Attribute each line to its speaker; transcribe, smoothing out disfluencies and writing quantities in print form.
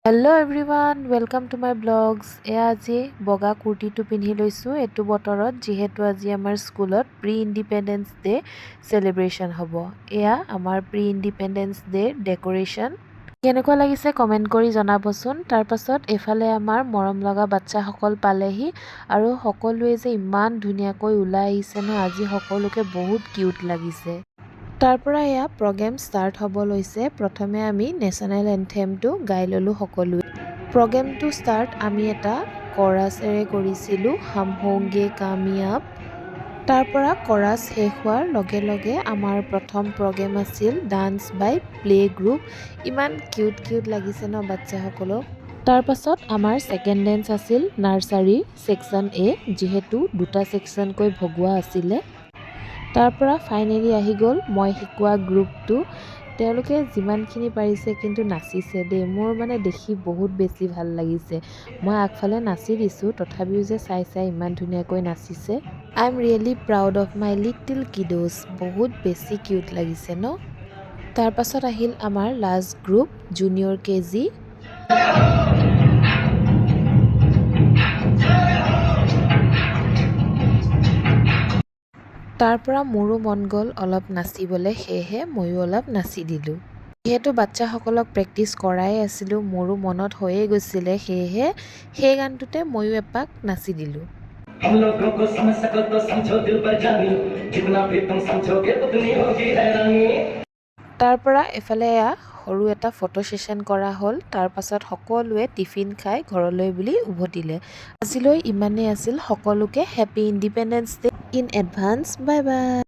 Speaker 1: Hello' everyone, welcome to my blogs. এয়া আজি বগা কুৰ্তিটো পিন্ধি লৈছোঁ এইটো বতৰত, যিহেতু আজি আমাৰ স্কুলত প্ৰি ইণ্ডিপেণ্ডেঞ্চ ডে চেলিব্ৰেশ্যন হ'ব। এয়া আমাৰ প্ৰি ইণ্ডিপেণ্ডেঞ্চ ডেৰ ডেক'ৰেশ্যন। কেনেকুৱা লাগিছে কমেণ্ট কৰি জনাবচোন। তাৰপাছত এইফালে আমাৰ মৰম লগা বাচ্চাসকল পালেহি আৰু সকলোৱে যে ইমান ধুনীয়াকৈ ওলাই আহিছে ন, আজি সকলোকে বহুত কিউট লাগিছে। তাৰ পৰা এয়া প্ৰগ্ৰেম ষ্টাৰ্ট হ'ব লৈছে। প্ৰথমে আমি নেশ্যনেল এন্থেমটো গাই ল'লোঁ সকলোৱে। প্ৰগ্ৰেমটো ষ্টাৰ্ট আমি এটা কৰাছেৰে কৰিছিলোঁ, হাম হোংগে কামিয়াব। তাৰ পৰা কৰাছ শেষ হোৱাৰ লগে লগে আমাৰ প্ৰথম প্ৰগ্ৰেম আছিল ডান্স বাই প্লে গ্ৰুপ। ইমান কিউট কিউট লাগিছে ন বাচ্চাসকলক। তাৰ পাছত আমাৰ ছেকেণ্ড ডেন্স আছিল নাৰ্চাৰী ছেকশ্যন এ, যিহেতু দুটা ছেকশ্যনকৈ ভগোৱা আছিলে। তাৰ পৰা ফাইনেলি আহি গ'ল মই শিকোৱা গ্ৰুপটো। তেওঁলোকে যিমানখিনি পাৰিছে কিন্তু নাচিছে দেই, মোৰ মানে দেখি বহুত বেছি ভাল লাগিছে। মই আগফালে নাচি দিছোঁ, তথাপিও যে চাই ইমান ধুনীয়াকৈ নাচিছে। I am really proud of my little kiddos. বহুত বেছি কিউট লাগিছে ন। তাৰ পাছত আহিল আমাৰ লাষ্ট গ্ৰুপ জুনিয়ৰ কেজি। তাৰ পৰা মোৰো মন গ'ল অলপ নাচিবলৈ, সেয়েহে ময়ো অলপ নাচি দিলোঁ। যিহেতু বাচ্চাসকলক প্ৰেক্টিছ কৰাই আছিলোঁ, মোৰো মনত হৈয়ে গৈছিলে, সেয়েহে সেই গানটোতে ময়ো এপাক নাচি দিলোঁ। তাৰ পৰা এফালে এয়া সৰু এটা ফটো ছেশ্যন কৰা হ'ল। তাৰ পাছত সকলোৱে টিফিন খাই ঘৰলৈ বুলি উভতিলে। আজিলৈ ইমানেই আছিল। সকলোকে happy independence day in advance. Bye bye.